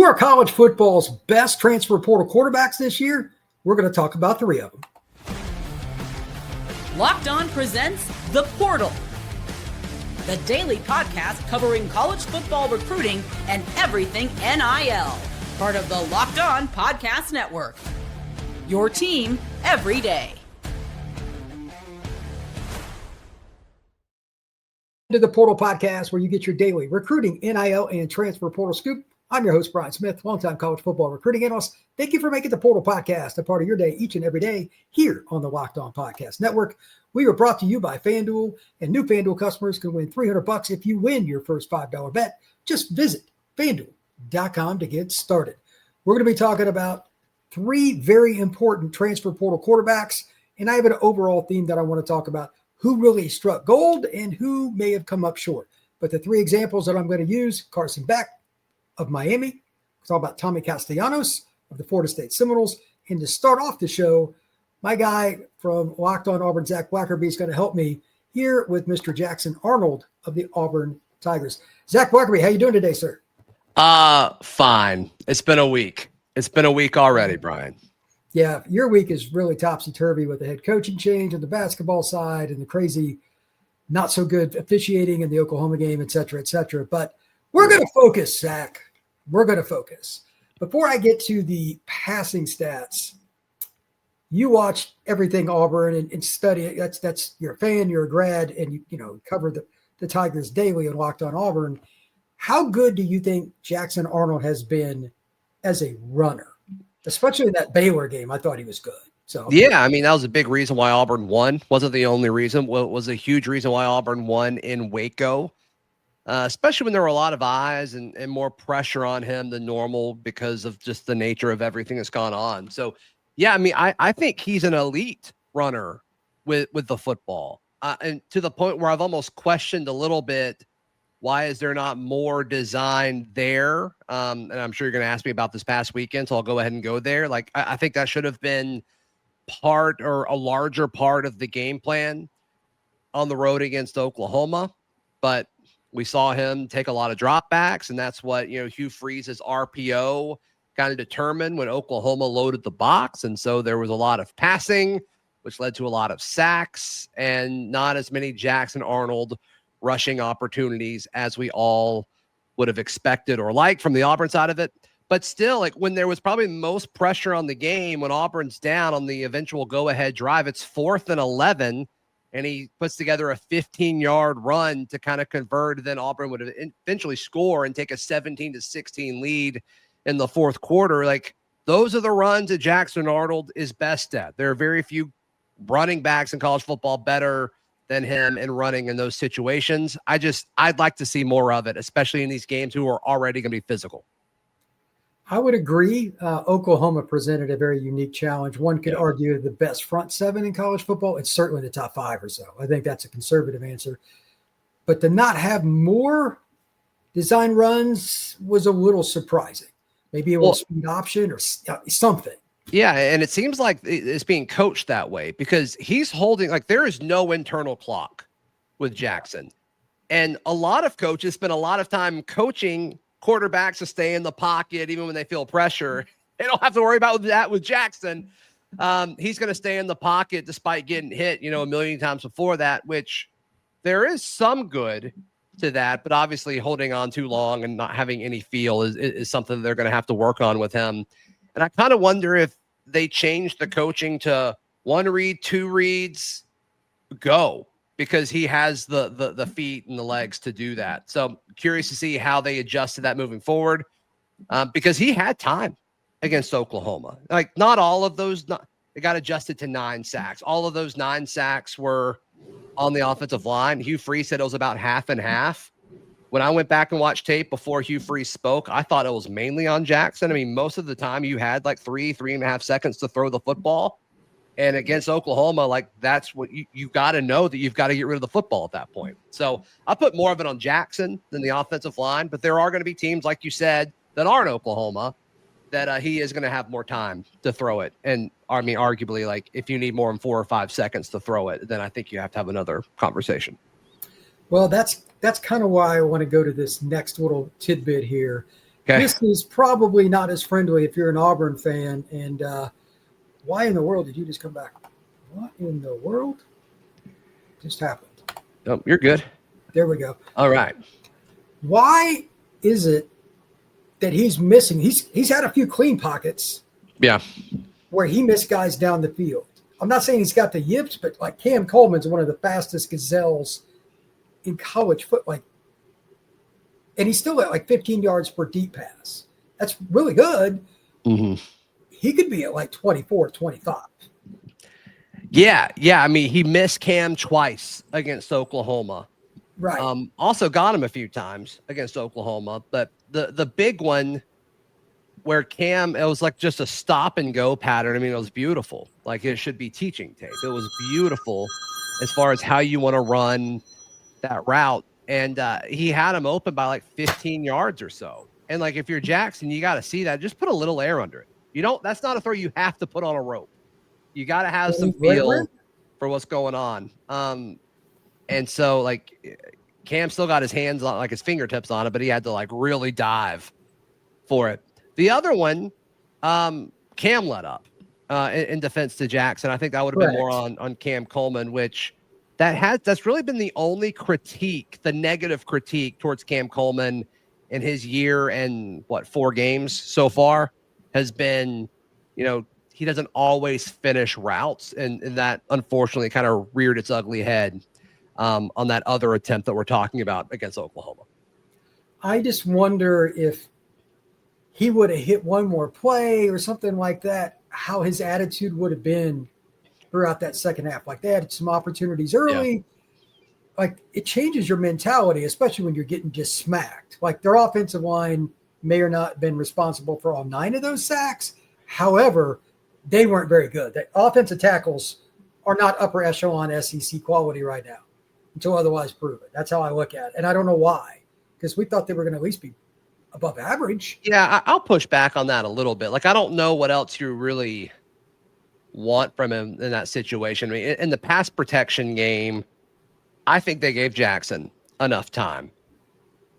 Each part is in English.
are college football's best transfer portal quarterbacks this year? We're going to talk about 3 of them. Locked On presents The Portal, the daily podcast covering college football recruiting and everything NIL. Part of the Locked On Podcast Network. Your team every day. To the Portal Podcast, where you get your daily recruiting, NIL, and transfer portal scoop. I'm your host, Brian Smith, longtime college football recruiting analyst. Thank you for making the Portal Podcast a part of your day each and every day here on the Locked On Podcast Network. We are brought to you by FanDuel, and new FanDuel customers can win $300 if you win your first $5 bet. Just visit FanDuel.com to get started. We're going to be talking about 3 very important transfer portal quarterbacks, and I have an overall theme that I want to talk about: who really struck gold and who may have come up short. But the 3 examples that I'm going to use: Carson Beck of Miami, it's all about Tommy Castellanos of the Florida State Seminoles, and to start off the show, my guy from Locked On Auburn, Zach Blackerby, is going to help me here with Mr. Jackson Arnold of the Auburn Tigers. Zach Blackerby, how you doing today, sir? Fine. It's been a week. It's been a week already, Brian. Yeah, your week is really topsy-turvy with the head coaching change on the basketball side and the crazy, not so good officiating in the Oklahoma game, et cetera, et cetera. But we're going to focus, Zach. We're going to focus. Before I get to the passing stats, you watch everything Auburn and study it. That's you're a fan, you're a grad, and you cover the Tigers daily and Locked On Auburn. How good do you think Jackson Arnold has been as a runner? Especially in that Baylor game, I thought he was good. So yeah, I mean, that was a big reason why Auburn won. Wasn't the only reason. Well, it was a huge reason why Auburn won in Waco, especially when there were a lot of eyes and more pressure on him than normal because of just the nature of everything that's gone on. So, yeah, I mean, I think he's an elite runner with the football, and to the point where I've almost questioned a little bit, why is there not more design there? And I'm sure you're going to ask me about this past weekend, so I'll go ahead and go there. Like, I think that should have been part or a larger part of the game plan on the road against Oklahoma. But we saw him take a lot of dropbacks, and that's what, Hugh Freeze's RPO kind of determined when Oklahoma loaded the box. And so there was a lot of passing, which led to a lot of sacks and not as many Jackson Arnold rushing opportunities as we all would have expected or liked from the Auburn side of it. But still, like, when there was probably most pressure on the game, when Auburn's down on the eventual go-ahead drive, it's 4th and 11, and he puts together a 15-yard run to kind of convert. Then Auburn would eventually score and take a 17-16 lead in the 4th quarter. Like, those are the runs that Jackson Arnold is best at. There are very few running backs in college football better than him in running in those situations. I'd like to see more of it, especially in these games who are already going to be physical. I would agree. Oklahoma presented a very unique challenge. One could argue the best front 7 in college football. It's certainly the top 5 or so. I think that's a conservative answer. But to not have more design runs was a little surprising. Maybe a little speed option or something. Yeah, and it seems like it's being coached that way because he's holding, like, there is no internal clock with Jackson. And a lot of coaches spend a lot of time coaching quarterbacks to stay in the pocket even when they feel pressure. They don't have to worry about that with Jackson. He's going to stay in the pocket despite getting hit, a million times before that, which there is some good to that. But obviously holding on too long and not having any feel is something they're going to have to work on with him. And I kind of wonder if they changed the coaching to 1 read, 2 reads, go, because he has the feet and the legs to do that. So curious to see how they adjusted that moving forward, because he had time against Oklahoma. Like, not all of those, it got adjusted to 9 sacks. All of those 9 sacks were on the offensive line. Hugh Freeze said it was about half and half. When I went back and watched tape before Hugh Freeze spoke, I thought it was mainly on Jackson. I mean, most of the time you had like 3.5 seconds to throw the football. And against Oklahoma, like, that's what you got to know, that you've got to get rid of the football at that point. So I put more of it on Jackson than the offensive line, but there are going to be teams, like you said, that aren't Oklahoma, that he is going to have more time to throw it. And I mean, arguably, like, if you need more than 4 or 5 seconds to throw it, then I think you have to have another conversation. Well, that's kind of why I want to go to this next little tidbit here. Okay. This is probably not as friendly if you're an Auburn fan. And why in the world did you just come back? What in the world just happened? Oh, you're good. There we go. All right. Why is it that he's missing? He's had a few clean pockets. Yeah. Where he missed guys down the field. I'm not saying he's got the yips, but like Cam Coleman's one of the fastest gazelles in college football. And he's still at like 15 yards per deep pass. That's really good. Mm-hmm. He could be at like 24, 25. Yeah. I mean, he missed Cam twice against Oklahoma. Right. Also got him a few times against Oklahoma, but the big one where Cam, it was like just a stop and go pattern. I mean, it was beautiful. Like it should be teaching tape. It was beautiful as far as how you want to run that route. And he had him open by like 15 yards or so. And like, if you're Jackson, you got to see that. Just put a little air under it. That's not a throw you have to put on a rope. You got to have some feel for what's going on. And so like Cam still got his hands on, like his fingertips on it, but he had to like really dive for it. The other one, Cam let up in defense to Jackson. I think that would have been more on Cam Coleman, which that's really been the only critique, the negative critique towards Cam Coleman in his year and 4 games so far has been, he doesn't always finish routes, and that unfortunately kind of reared its ugly head on that other attempt that we're talking about against Oklahoma. I just wonder if he would have hit one more play or something like that, how his attitude would have been throughout that second half. Like they had some opportunities early. Yeah. Like it changes your mentality, especially when you're getting just smacked. Like their offensive line may or not been responsible for all 9 of those sacks. However, they weren't very good. The offensive tackles are not upper echelon SEC quality right now until otherwise proven. That's how I look at it. And I don't know why, because we thought they were going to at least be above average. Yeah, I'll push back on that a little bit. Like, I don't know what else you really want from him in that situation. I mean, in the pass protection game, I think they gave Jackson enough time.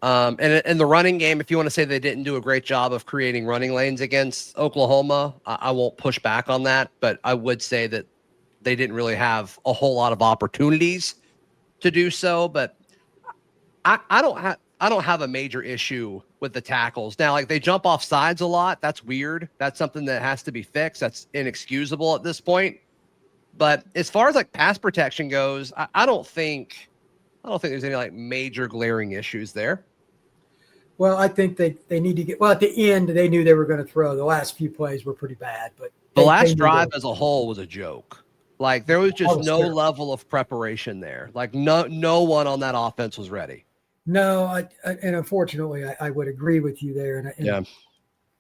And in the running game, if you want to say they didn't do a great job of creating running lanes against Oklahoma, I won't push back on that. But I would say that they didn't really have a whole lot of opportunities to do so. But I don't have a major issue with the tackles. Now, like they jump off sides a lot. That's weird. That's something that has to be fixed. That's inexcusable at this point. But as far as like pass protection goes, I don't think there's any like major glaring issues there. Well, I think they need to get, well, at the end, they knew they were going to throw. The last few plays were pretty bad, but the last drive as a whole was a joke. Like there was just no level of preparation there. Like no one on that offense was ready. No, and unfortunately, I would agree with you there. And yeah,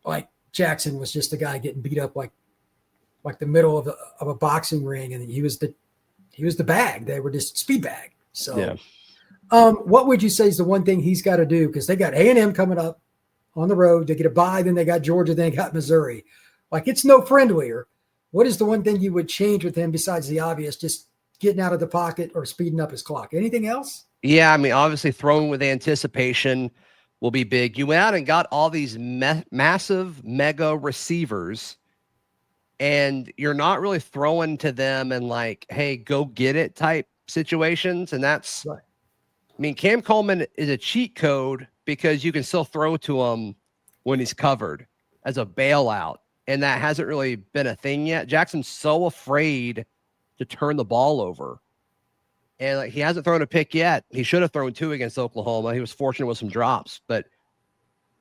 like Jackson was just a guy getting beat up like the middle of a boxing ring, and he was the bag. They were just speed bag. So, yeah. What would you say is the one thing he's got to do? Because they got A&M coming up on the road. They get a bye, then they got Georgia, then they got Missouri. Like it's no friendlier. What is the one thing you would change with him besides the obvious, just getting out of the pocket or speeding up his clock? Anything else? Yeah, I mean, obviously throwing with anticipation will be big. You went out and got all these massive mega receivers, and you're not really throwing to them and like, hey, go get it type situations. And that's, right. I mean, Cam Coleman is a cheat code because you can still throw to him when he's covered as a bailout. And that hasn't really been a thing yet. Jackson's so afraid to turn the ball over. And like he hasn't thrown a pick yet. He should have thrown 2 against Oklahoma. He was fortunate with some drops. But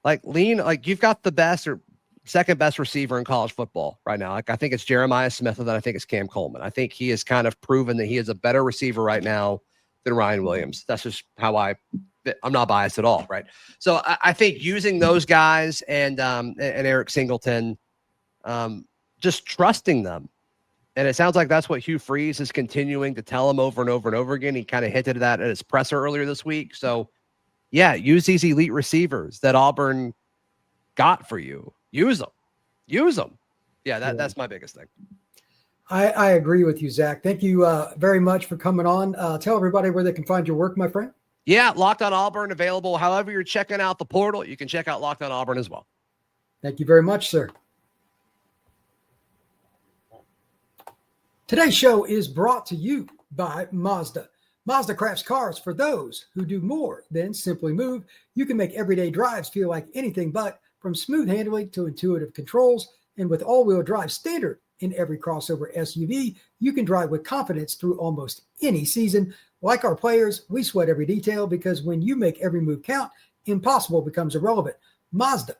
like you've got the best or second best receiver in college football right now. Like I think it's Jeremiah Smith, and then I think it's Cam Coleman. I think he has kind of proven that he is a better receiver right now than Ryan Williams. That's just how I'm not biased at all, right? So I think using those guys and Eric Singleton, just trusting them. And it sounds like that's what Hugh Freeze is continuing to tell him over and over and over again. He kind of hinted at that at his presser earlier this week. So yeah, use these elite receivers that Auburn got for you. Use them. Yeah, that's my biggest thing. I agree with you, Zach. Thank you very much for coming on. Tell everybody where they can find your work, my friend. Yeah, Locked on Auburn available. However you're checking out the portal, you can check out Locked on Auburn as well. Thank you very much, sir. Today's show is brought to you by Mazda. Mazda crafts cars for those who do more than simply move. You can make everyday drives feel like anything but, from smooth handling to intuitive controls. And with all-wheel drive standard in every crossover SUV, you can drive with confidence through almost any season. Like our players, we sweat every detail because when you make every move count, impossible becomes irrelevant. Mazda,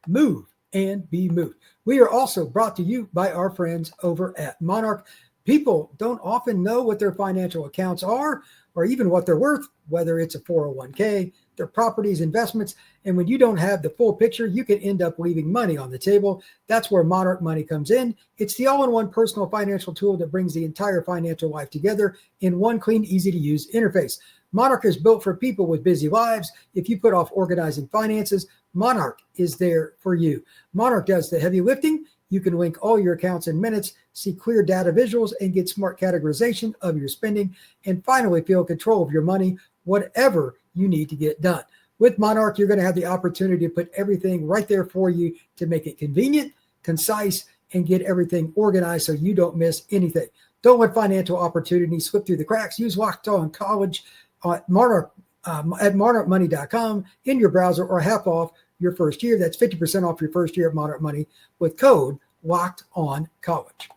move and be moved. We are also brought to you by our friends over at Monarch. People don't often know what their financial accounts are or even what they're worth, whether it's a 401k, their properties, investments. And when you don't have the full picture, you can end up leaving money on the table. That's where Monarch Money comes in. It's the all-in-one personal financial tool that brings the entire financial life together in one clean, easy-to-use interface. Monarch is built for people with busy lives. If you put off organizing finances, Monarch is there for you. Monarch does the heavy lifting. You can link all your accounts in minutes, see clear data visuals, and get smart categorization of your spending, and finally feel control of your money, whatever you need to get done. With Monarch, you're going to have the opportunity to put everything right there for you to make it convenient, concise, and get everything organized so you don't miss anything. Don't let financial opportunities slip through the cracks. Use Locked On College at monarchmoney.com in your browser, or half off your first year. That's 50% off your first year at Monarch Money with code Locked On College.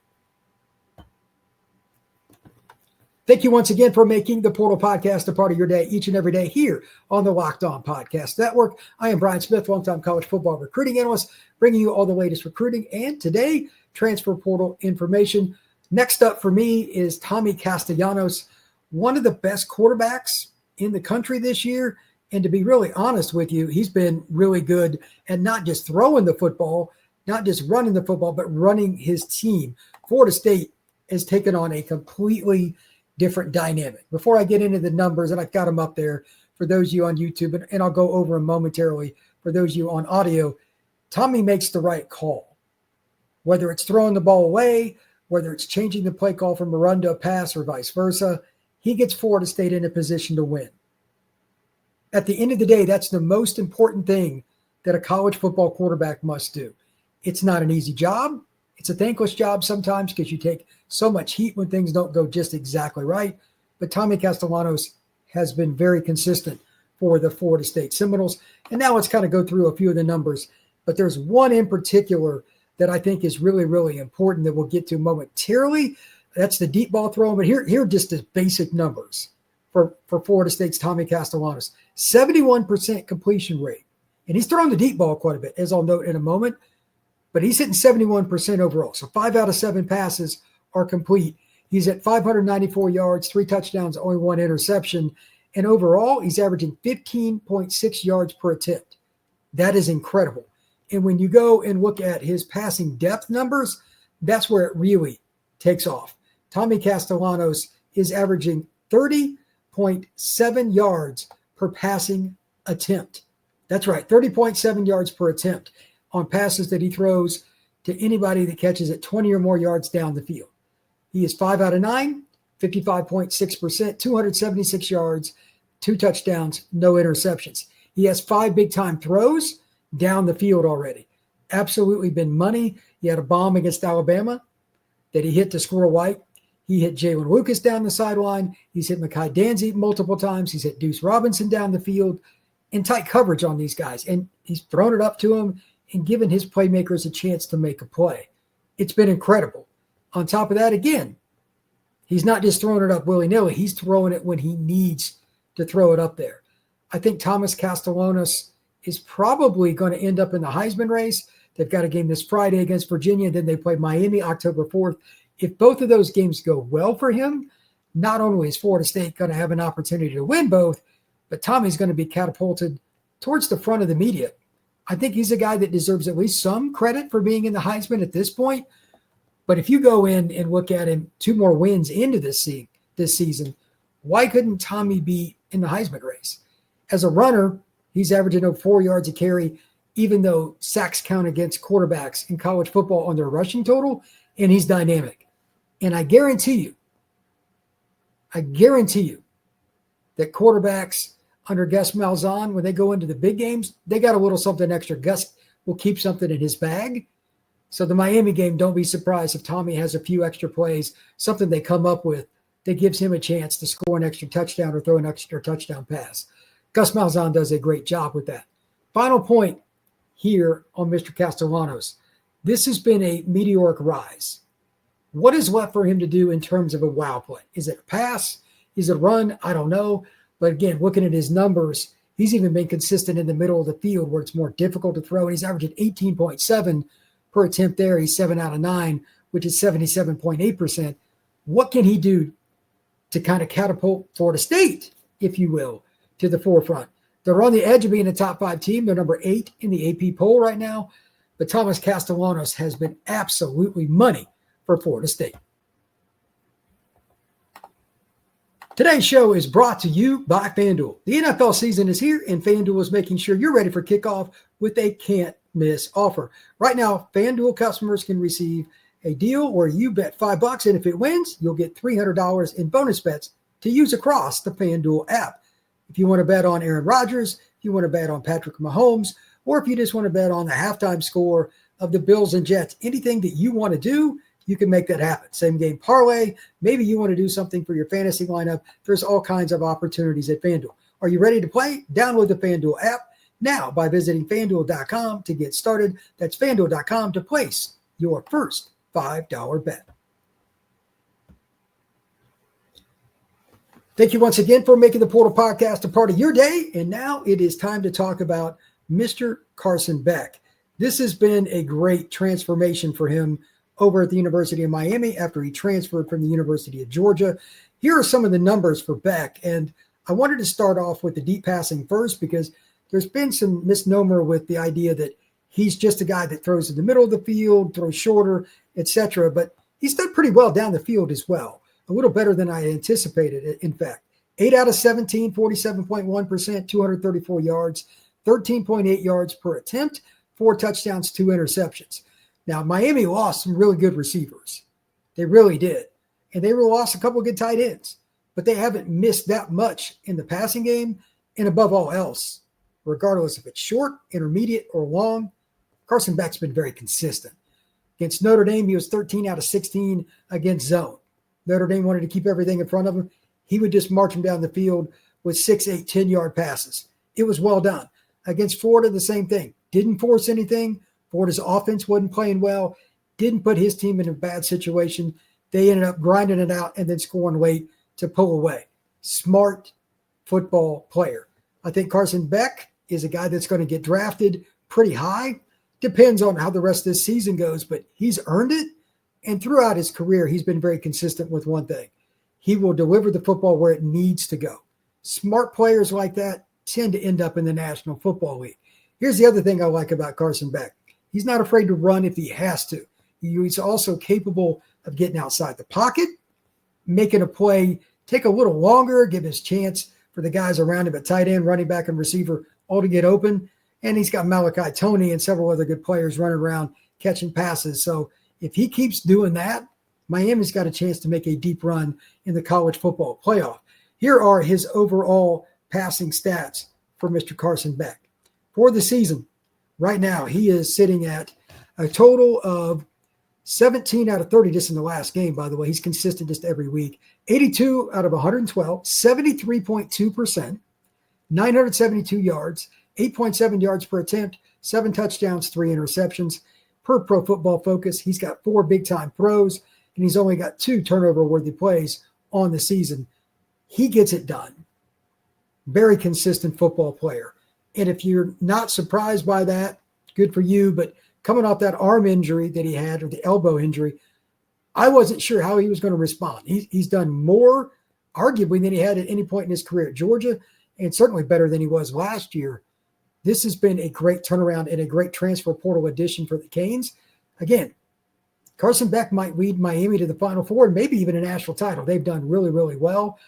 Thank you once again for making the Portal Podcast a part of your day each and every day here on the Locked On Podcast Network. I am Brian Smith, longtime college football recruiting analyst, bringing you all the latest recruiting and today transfer portal information. Next up for me is Tommy Castellanos, one of the best quarterbacks in the country this year. And to be really honest with you, he's been really good at not just throwing the football, not just running the football, but running his team. Florida State has taken on a completely different dynamic. Before I get into the numbers, and I've got them up there for those of you on YouTube, and I'll go over them momentarily for those of you on audio, Tommy makes the right call. Whether it's throwing the ball away, whether it's changing the play call from a run to a pass or vice versa, he gets Florida State in a position to win. At the end of the day, that's the most important thing that a college football quarterback must do. It's not an easy job. It's a thankless job sometimes because you take so much heat when things don't go just exactly right. But Tommy Castellanos has been very consistent for the Florida State Seminoles. And now let's kind of go through a few of the numbers. But there's one in particular that I think is really, really important that we'll get to momentarily. That's the deep ball throw. But here are just the basic numbers for Florida State's Tommy Castellanos. 71% completion rate. And he's thrown the deep ball quite a bit, as I'll note in a moment. But he's hitting 71% overall. So 5 out of 7 passes are complete. He's at 594 yards, 3 touchdowns, only 1 interception. And overall, he's averaging 15.6 yards per attempt. That is incredible. And when you go and look at his passing depth numbers, that's where it really takes off. Tommy Castellanos is averaging 30.7 yards per passing attempt. That's right, 30.7 yards per attempt on passes that he throws to anybody that catches it 20 or more yards down the field. He is 5 out of 9, 55.6%, 276 yards, 2 touchdowns, no interceptions. He has 5 big-time throws down the field already. Absolutely been money. He had a bomb against Alabama that he hit to Squirrel White. He hit Jalen Lucas down the sideline. He's hit Mekhi Danzy multiple times. He's hit Deuce Robinson down the field in tight coverage on these guys. And he's thrown it up to him and given his playmakers a chance to make a play. It's been incredible. On top of that, again, he's not just throwing it up willy-nilly. He's throwing it when he needs to throw it up there. I think Thomas Castellanos is probably going to end up in the Heisman race. They've got a game this Friday against Virginia. Then they play Miami October 4th. If both of those games go well for him, not only is Florida State going to have an opportunity to win both, but Tommy's going to be catapulted towards the front of the media. I think he's a guy that deserves at least some credit for being in the Heisman at this point. But if you go in and look at him 2 more wins into this season, why couldn't Tommy be in the Heisman race? As a runner, he's averaging over 4 yards a carry, even though sacks count against quarterbacks in college football on their rushing total, and he's dynamic. And I guarantee you that quarterbacks under Gus Malzahn, when they go into the big games, they got a little something extra. Gus will keep something in his bag. So the Miami game, don't be surprised if Tommy has a few extra plays, something they come up with that gives him a chance to score an extra touchdown or throw an extra touchdown pass. Gus Malzahn does a great job with that. Final point here on Mr. Castellanos. This has been a meteoric rise. What is left for him to do in terms of a wow play? Is it a pass? Is it a run? I don't know. But again, looking at his numbers, he's even been consistent in the middle of the field where it's more difficult to throw. And he's averaging 18.7 per attempt there. He's 7 out of 9, which is 77.8%. What can he do to kind of catapult Florida State, if you will, to the forefront? They're on the edge of being a top 5 team. They're number 8 in the AP poll right now. But Thomas Castellanos has been absolutely money for Florida State. Today's show is brought to you by FanDuel. The NFL season is here, and FanDuel is making sure you're ready for kickoff with a can't-miss offer. Right now, FanDuel customers can receive a deal where you bet $5, and if it wins, you'll get $300 in bonus bets to use across the FanDuel app. If you want to bet on Aaron Rodgers, if you want to bet on Patrick Mahomes, or if you just want to bet on the halftime score of the Bills and Jets, anything that you want to do, you can make that happen. Same game parlay. Maybe you want to do something for your fantasy lineup. There's all kinds of opportunities at FanDuel. Are you ready to play? Download the FanDuel app now by visiting FanDuel.com to get started. That's FanDuel.com to place your first $5 bet. Thank you once again for making the Portal Podcast a part of your day. And now it is time to talk about Mr. Carson Beck. This has been a great transformation for him over at the University of Miami after he transferred from the University of Georgia. Here are some of the numbers for Beck. And I wanted to start off with the deep passing first because there's been some misnomer with the idea that he's just a guy that throws in the middle of the field, throws shorter, etc. But he's done pretty well down the field as well. A little better than I anticipated, in fact. 8 out of 17, 47.1%, 234 yards, 13.8 yards per attempt, 4 touchdowns, 2 interceptions. Now, Miami lost some really good receivers. They really did. And they lost a couple of good tight ends. But they haven't missed that much in the passing game. And above all else, regardless if it's short, intermediate, or long, Carson Beck's been very consistent. Against Notre Dame, he was 13 out of 16 against zone. Notre Dame wanted to keep everything in front of him. He would just march them down the field with 6, 8, 10-yard passes. It was well done. Against Florida, the same thing. Didn't force anything. Florida's offense wasn't playing well. Didn't put his team in a bad situation. They ended up grinding it out and then scoring late to pull away. Smart football player. I think Carson Beck is a guy that's going to get drafted pretty high. Depends on how the rest of this season goes, but he's earned it. And throughout his career, he's been very consistent with one thing. He will deliver the football where it needs to go. Smart players like that tend to end up in the National Football League. Here's the other thing I like about Carson Beck. He's not afraid to run if he has to. He's also capable of getting outside the pocket, making a play take a little longer, give his chance for the guys around him at tight end, running back, and receiver all to get open. And he's got Malachi Toney and several other good players running around catching passes. So if he keeps doing that, Miami's got a chance to make a deep run in the college football playoff. Here are his overall passing stats for Mr. Carson Beck. For the season, right now, he is sitting at a total of 17 out of 30 just in the last game, by the way. He's consistent just every week. 82 out of 112, 73.2%, 972 yards, 8.7 yards per attempt, 7 touchdowns, 3 interceptions. Per Pro Football Focus, he's got 4 big-time throws, and he's only got 2 turnover-worthy plays on the season. He gets it done. Very consistent football player. And if you're not surprised by that, good for you. But coming off that arm injury that he had, or the elbow injury, I wasn't sure how he was going to respond. He's done more, arguably, than he had at any point in his career at Georgia, and certainly better than he was last year. This has been a great turnaround and a great transfer portal addition for the Canes. Again, Carson Beck might lead Miami to the Final Four and maybe even a national title. They've done really, really well.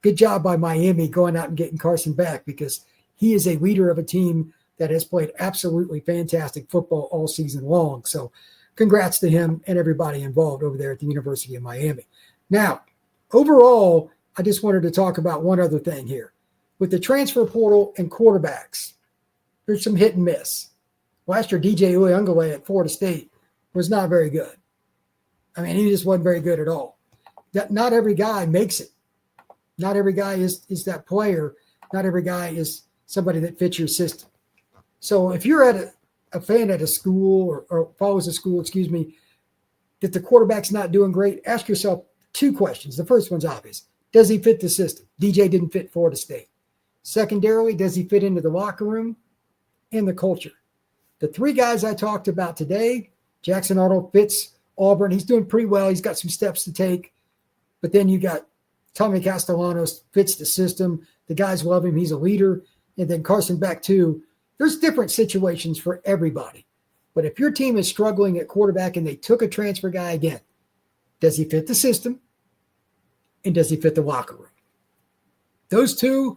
Good job by Miami going out and getting Carson Beck, because he is a leader of a team that has played absolutely fantastic football all season long. So congrats to him and everybody involved over there at the University of Miami. Now, overall, I just wanted to talk about one other thing here. with the transfer portal and quarterbacks, there's some hit and miss. Last year, DJ Uyunglele at Florida State was not very good. I mean, he just wasn't very good at all. Not every guy makes it. Not every guy is that player. Not every guy is somebody that fits your system. So if you're at a fan at a school or follows a school, that the quarterback's not doing great, ask yourself two questions. The first one's obvious. Does he fit the system? DJ didn't fit Florida State. Secondarily, does he fit into the locker room and the culture? The three guys I talked about today, Jackson Arnold fits Auburn. He's doing pretty well. He's got some steps to take. But then you got Tommy Castellanos, fits the system. The guys love him. He's a leader. And then Carson Beck, too. There's different situations for everybody. But if your team is struggling at quarterback and they took a transfer guy again, does he fit the system? And does he fit the locker room? Those two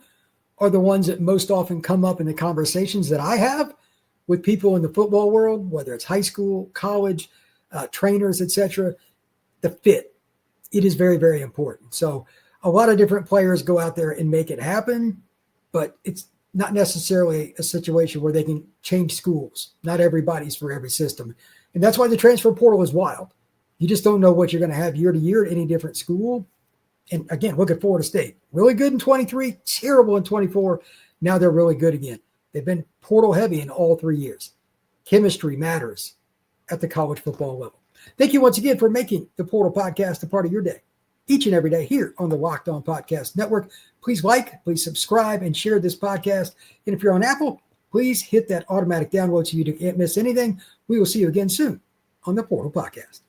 are the ones that most often come up in the conversations that I have with people in the football world, whether it's high school, college, trainers, etc. The fit. It is very, very important. So a lot of different players go out there and make it happen, but it's not necessarily a situation where they can change schools. Not everybody's for every system. And that's why the transfer portal is wild. You just don't know what you're going to have year to year at any different school. And again, look at Florida State. Really good in 23, terrible in 24. Now they're really good again. They've been portal heavy in all 3 years. Chemistry matters at the college football level. Thank you once again for making the Portal Podcast a part of your day, each and every day here on the Locked On Podcast Network. Please like, please subscribe, and share this podcast. And if you're on Apple, please hit that automatic download so you can't miss anything. We will see you again soon on the Portal Podcast.